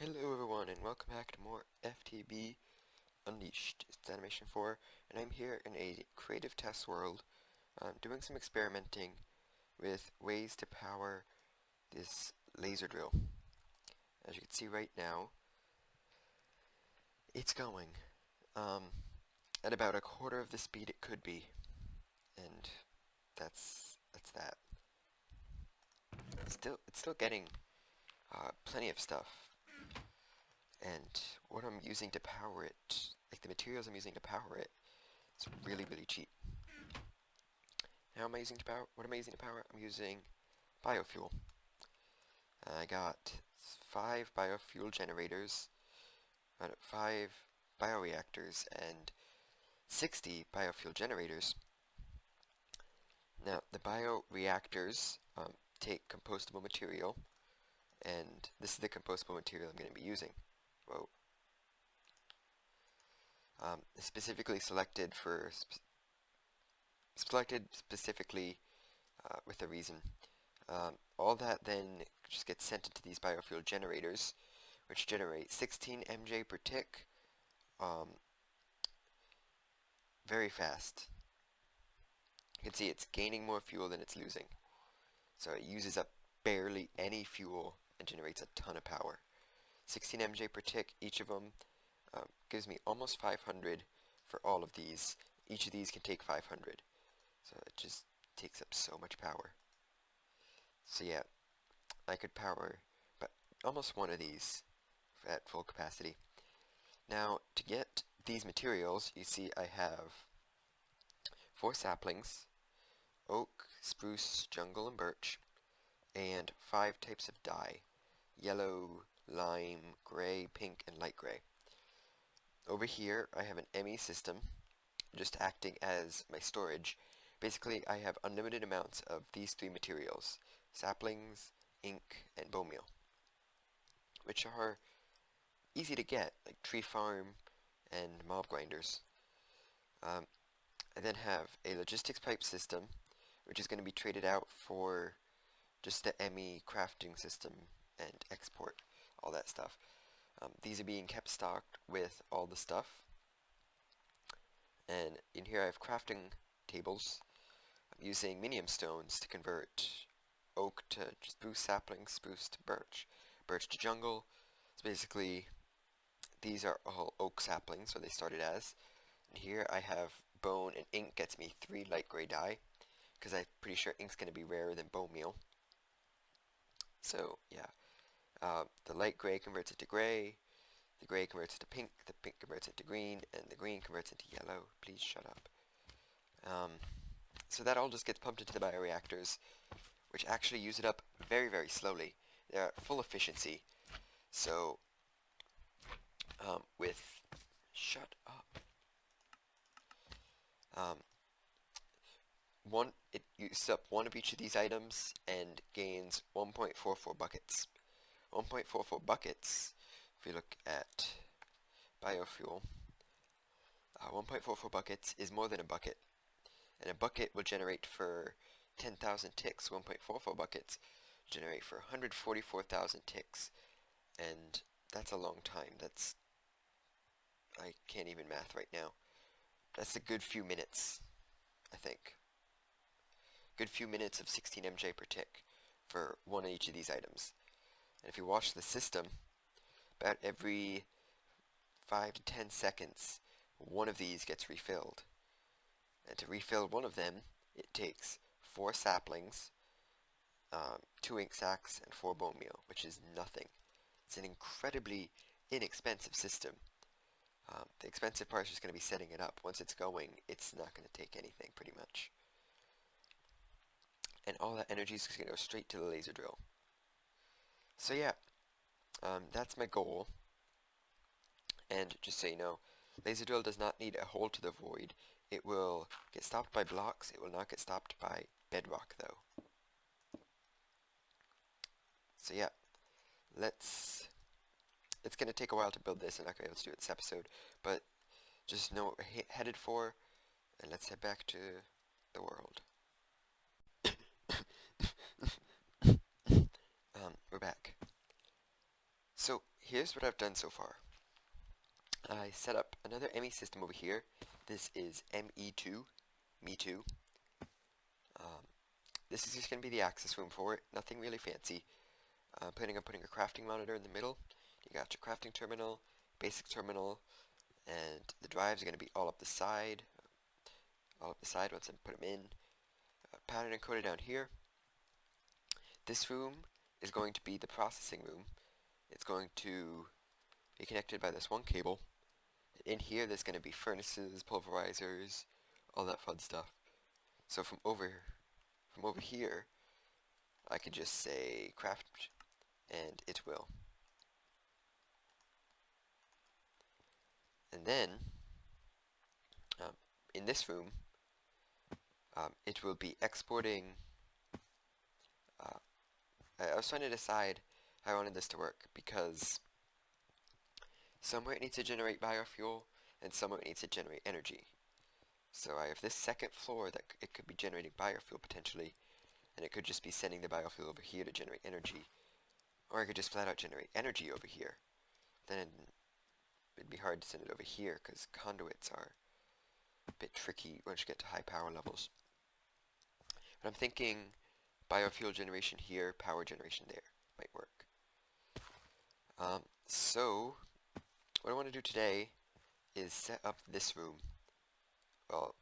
Hello everyone and welcome back to more FTB Unleashed. It's Animation 4 and I'm here in a creative test world doing some experimenting with ways to power this laser drill. As you can see right now, it's going at about a quarter of the speed it could be, and that's that. It's still getting plenty of stuff. And what I'm using to power it, like the materials I'm using to power it, it's really cheap. What am I using to power it? I'm using biofuel. I got 5 biofuel generators, 5 bioreactors, and 60 biofuel generators. Now, the bioreactors take compostable material, and this is the compostable material I'm going to be using. Whoa. Specifically selected specifically with a reason. All that then just gets sent into these biofuel generators, which generate 16 MJ per tick, very fast. You can see it's gaining more fuel than it's losing. So it uses up barely any fuel and generates a ton of power. 16 MJ per tick, each of them gives me almost 500 for all of these. Each of these can take 500. So it just takes up so much power. So yeah, I could power but almost one of these at full capacity. Now, to get these materials, you see I have 4 saplings, oak, spruce, jungle, and birch, and 5 types of dye: yellow, lime, gray, pink, and light gray. Over here, I have an ME system, just acting as my storage. Basically, I have unlimited amounts of these 3 materials: saplings, ink, and bone meal, which are easy to get, like tree farm and mob grinders. I then have a logistics pipe system, which is going to be traded out for just the ME crafting system and export, all that stuff. These are being kept stocked with all the stuff. And in here I have crafting tables. I'm using minium stones to convert oak to spruce saplings, spruce to birch, birch to jungle. So basically, these are all oak saplings, so they started as. And here I have bone, and ink gets me 3 light gray dye, because I'm pretty sure ink's going to be rarer than bone meal. So yeah. The light gray converts it to gray, the gray converts it to pink, the pink converts it to green, and the green converts into yellow. Please shut up. So that all just gets pumped into the bioreactors, which actually use it up very slowly. They're at full efficiency. So, shut up. It uses up 1 of each of these items and gains 1.44 buckets. 1.44 buckets, if you look at biofuel, 1.44 buckets is more than a bucket. And a bucket will generate for 10,000 ticks. 1.44 buckets generate for 144,000 ticks. And that's a long time. I can't even math right now. That's a good few minutes, I think. Good few minutes of 16 MJ per tick for 1 of each of these items. And if you watch the system, about every 5 to 10 seconds, 1 of these gets refilled. And to refill 1 of them, it takes 4 saplings, 2 ink sacks, and 4 bone meal, which is nothing. It's an incredibly inexpensive system. The expensive part is just going to be setting it up. Once it's going, it's not going to take anything, pretty much. And all that energy is just going to go straight to the laser drill. So yeah, that's my goal. And just so you know, laser drill does not need a hole to the void. It will get stopped by blocks. It will not get stopped by bedrock, though. So yeah, it's going to take a while to build this. I'm not going to be able to do it this episode, but just know what we're headed for, and let's head back to the world. We're back. So here's what I've done so far. I set up another ME system over here. This is ME2, Me2. Um, this is just going to be the access room for it. Nothing really fancy. Planning on putting a crafting monitor in the middle. You got your crafting terminal, basic terminal, and the drives are going to be all up the side. Once I put them in. Pattern encoder down here. This room is going to be the processing room. It's going to be connected by this one cable. In here there's going to be furnaces, pulverizers, all that fun stuff. So from over here I could just say craft and it will. And then in this room it will be exporting. I was trying to decide how I wanted this to work, because somewhere it needs to generate biofuel and somewhere it needs to generate energy. So I have this second floor that it could be generating biofuel potentially, and it could just be sending the biofuel over here to generate energy. Or I could just flat out generate energy over here. Then it'd be hard to send it over here because conduits are a bit tricky once you get to high power levels. But I'm thinking biofuel generation here, power generation there might work. So what I want to do today is set up this room, well,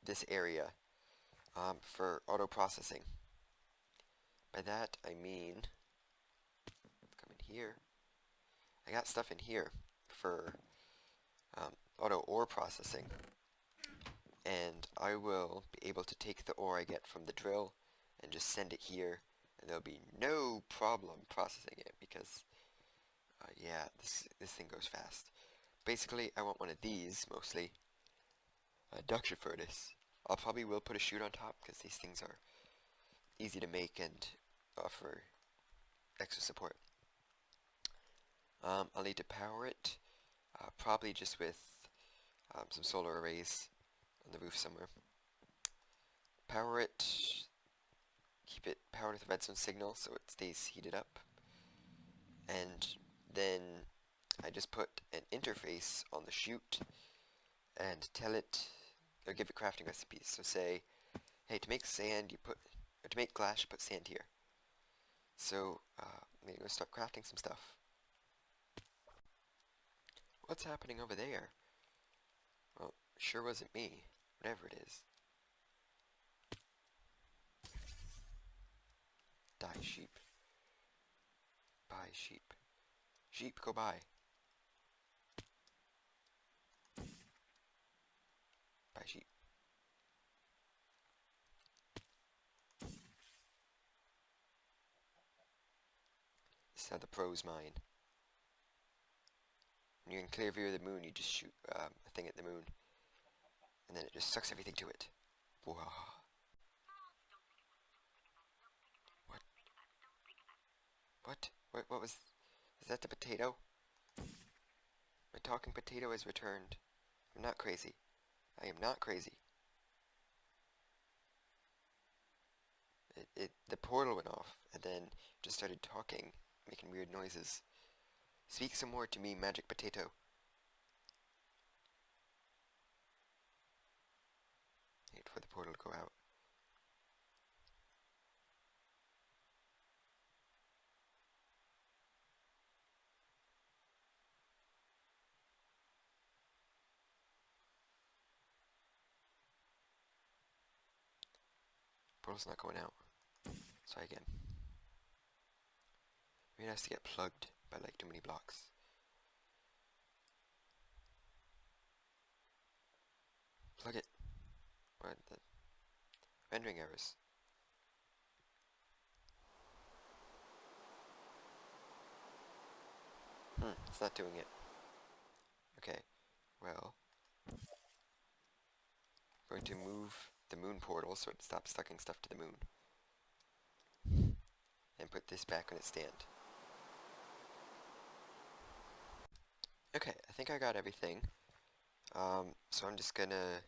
this area, for auto processing. By that I mean, come in here. I got stuff in here for auto ore processing, and I will be able to take the ore I get from the drill and just send it here, and there'll be no problem processing it because yeah, this thing goes fast. Basically, I want one of these mostly, a induction furnace. I'll probably will put a chute on top because these things are easy to make and offer extra support. I'll need to power it, probably just with some solar arrays on the roof somewhere. Power it, keep it powered with a redstone signal so it stays heated up, and then I just put an interface on the chute and tell it, or give it crafting recipes. So say, hey, to make sand you put, or to make glass you put sand here. So I'm going to start crafting some stuff. What's happening over there? Well, sure wasn't me, whatever it is. Die, sheep. Bye, sheep. Sheep, go by. Bye, sheep. This is how the pros mine. When you're in clear view of the moon, you just shoot a thing at the moon, and then it just sucks everything to it. Whoa. What? What was... Is that the potato? My talking potato has returned. I'm not crazy. I am not crazy. The portal went off, and then just started talking, making weird noises. Speak some more to me, magic potato. Wait for the portal to go out. Portal's not going out. Let's try again. Maybe it has to get plugged by like too many blocks. Plug it. What the rendering errors. It's not doing it. Okay, well, I'm going to move the moon portal so it stops sucking stuff to the moon. And put this back on its stand. Okay, I think I got everything. So I'm just gonna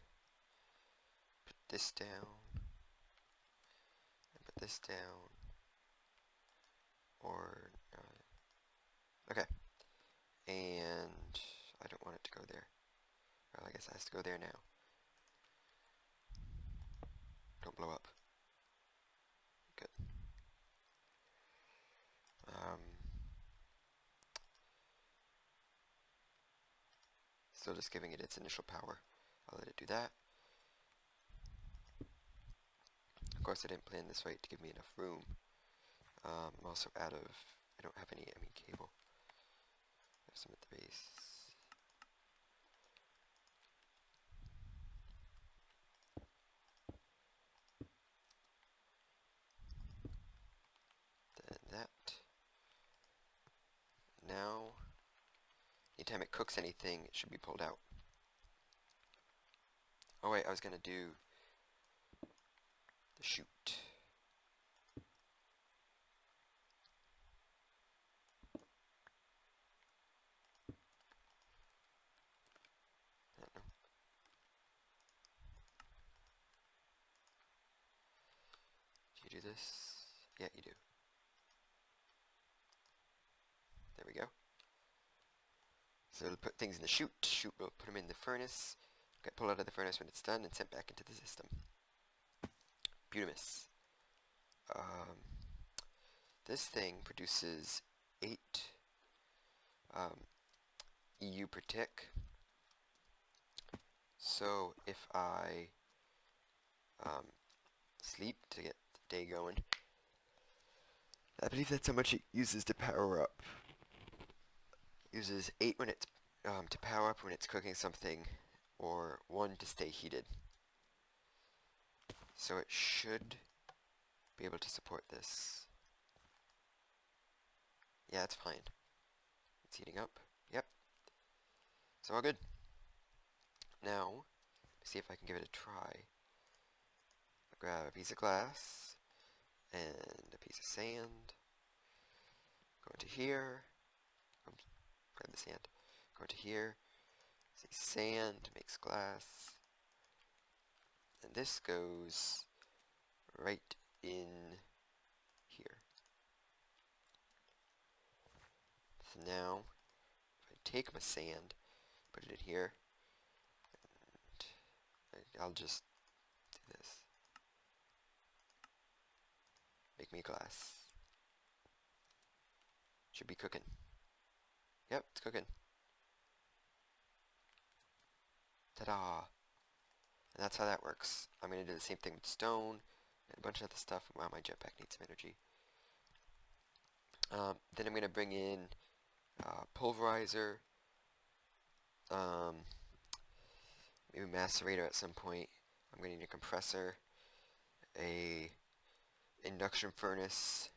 put this down, and put this down, or, no, guess it has to go there now. Don't blow up. Good. Still just giving it its initial power. I'll let it do that. Of course, I didn't plan this right to give me enough room. I'm also out of... I don't have any cable. I have some at the base. Then that. Now, anytime it cooks anything, it should be pulled out. Oh wait, I was gonna do the chute. I don't know. Do you do this? Yeah, you do. There we go. So it'll put things in the chute. Chute will put them in the furnace. Get pulled out of the furnace when it's done and sent back into the system. Beautimous. This thing produces 8 EU per tick. So if I sleep to get the day going, I believe that's how much it uses to power up. It uses 8 when it's to power up when it's cooking something, or 1 to stay heated. So it should be able to support this. Yeah, it's fine. It's heating up. Yep. So all good. Now, see if I can give it a try. I'll grab a piece of glass and a piece of sand. Go into here. Oops, grab the sand. Go into here. See, sand makes glass. And this goes right in here. So now, if I take my sand, put it in here, and I'll just do this. Make me a glass. Should be cooking. Yep, it's cooking. Ta-da! And that's how that works. I'm going to do the same thing with stone and a bunch of other stuff. Wow, my jetpack needs some energy. Then I'm going to bring in pulverizer, maybe macerator at some point. I'm going to need a compressor, a induction furnace,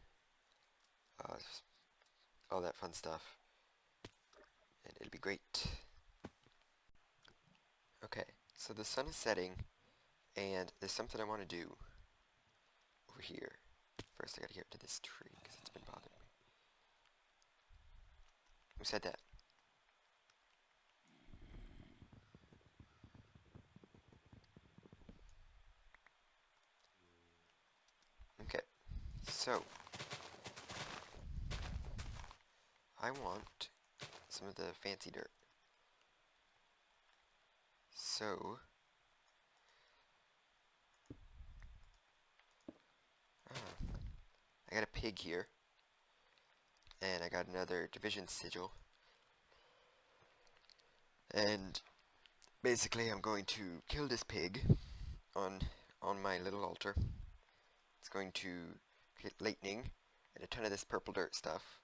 all that fun stuff, and it'll be great. Okay, so the sun is setting, and there's something I want to do over here. First, I gotta get to this tree because it's been bothering me. Who said that? Okay, so I want some of the fancy dirt. So I got a pig here, and I got another division sigil, and basically I'm going to kill this pig on my little altar. It's going to create lightning and a ton of this purple dirt stuff.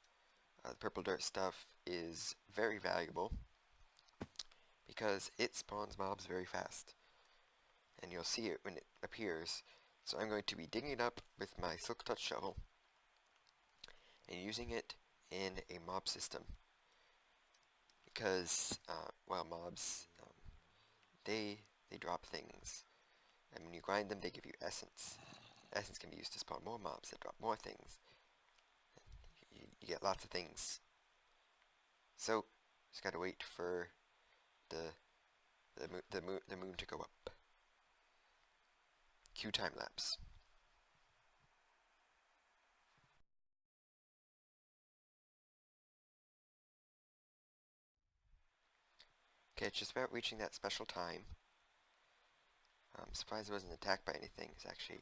The purple dirt stuff is very valuable because it spawns mobs very fast, and you'll see it when it appears. So I'm going to be digging it up with my silk touch shovel and using it in a mob system because well, mobs they drop things, and when you grind them they give you essence. Essence can be used to spawn more mobs that drop more things. You get lots of things. So just gotta wait for the moon to go up. Cue time lapse. Okay, it's just about reaching that special time. I'm surprised I wasn't attacked by anything. I was actually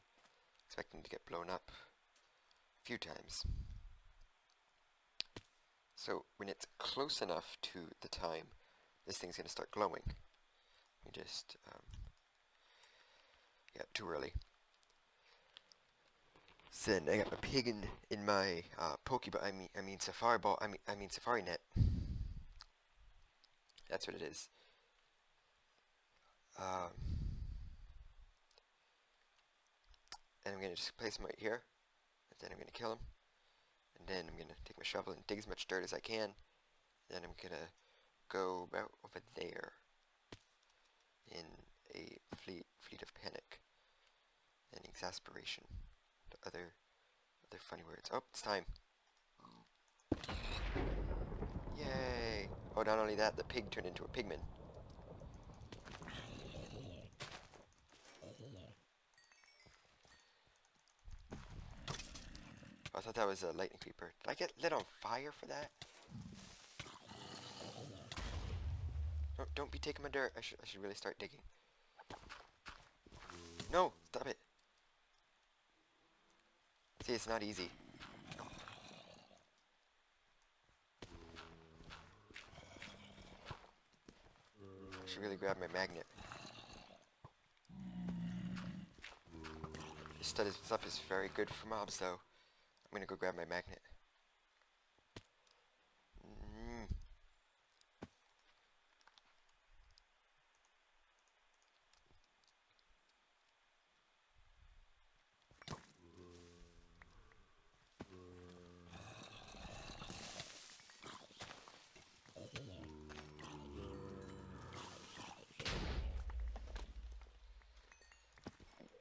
expecting to get blown up a few times. So when it's close enough to the time, this thing's going to start glowing. We just, yeah, too early. So then I got my pig in my Pokeball. I mean Safari Ball. I mean Safari Net. That's what it is. And I'm gonna just place him right here. And then I'm gonna kill him. And then I'm gonna take my shovel and dig as much dirt as I can. Then I'm gonna go about over there in a fleet of panic and exasperation. Other funny words. Oh, it's time. Yay! Oh, not only that, the pig turned into a pigman. Oh, I thought that was a lightning creeper. Did I get lit on fire for that? No, don't be taking my dirt. I should really start digging. No, stop it. See, it's not easy. I should really grab my magnet. This stuff is very good for mobs, though. I'm gonna go grab my magnet.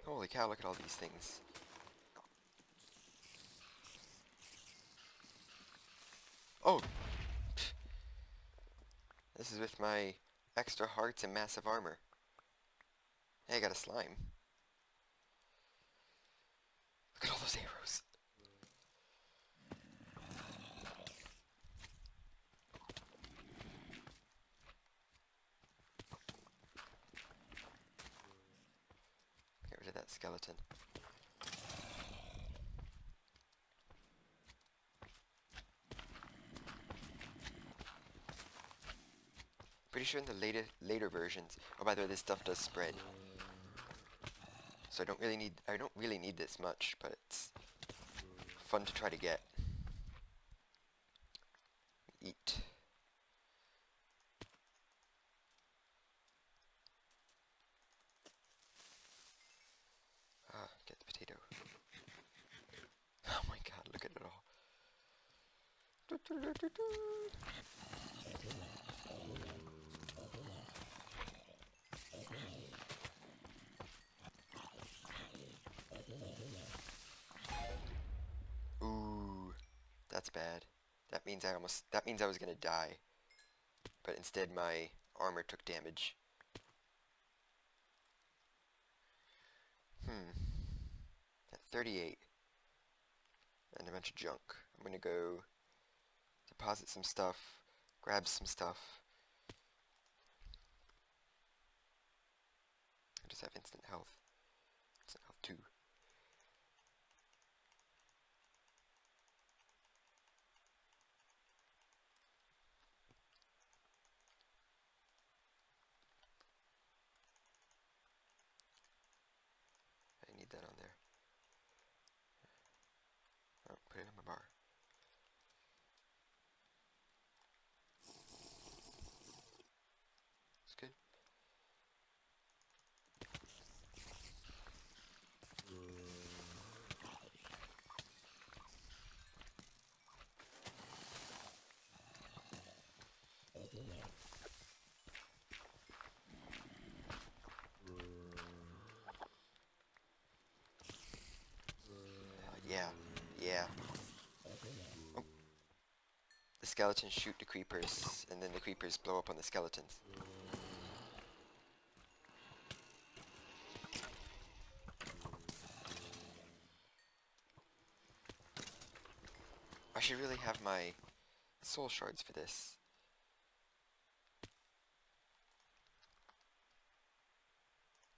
Holy cow, look at all these things. Oh! This is with my extra hearts and massive armor. Hey, I got a slime. Look at all those arrows. Get rid of that skeleton. Pretty sure in the later versions. Oh, by the way, this stuff does spread. So I don't really need this much, but it's fun to try to get. Eat. Get the potato. Oh my god, look at it all. Ooh, that's bad. That means I was gonna die. But instead my armor took damage. At 38. And a bunch of junk. I'm gonna go deposit some stuff, grab some stuff. I just have instant health. Instant health 2. I need that on there. Oh, put it on my bar. It's good. Yeah, yeah. Oh. The skeletons shoot the creepers, and then the creepers blow up on the skeletons. I should really have my soul shards for this.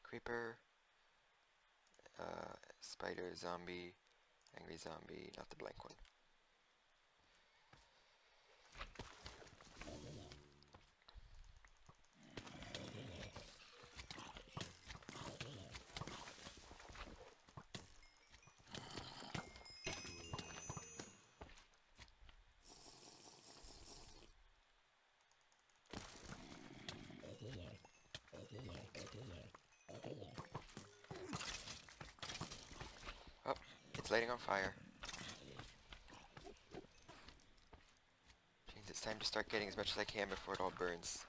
Creeper, spider, zombie, angry zombie, not the blank one. Oh, it's lighting on fire. Means it's time to start getting as much as I can before it all burns.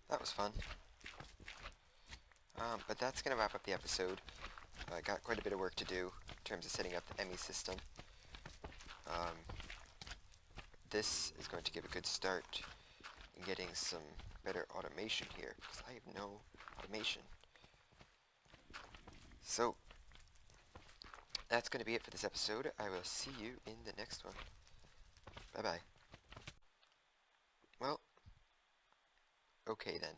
That was fun. But that's going to wrap up the episode. I got quite a bit of work to do in terms of setting up the ME system. This is going to give a good start in getting some better automation here, because I have no automation. So, that's going to be it for this episode. I will see you in the next one. Bye-bye. Well, okay then.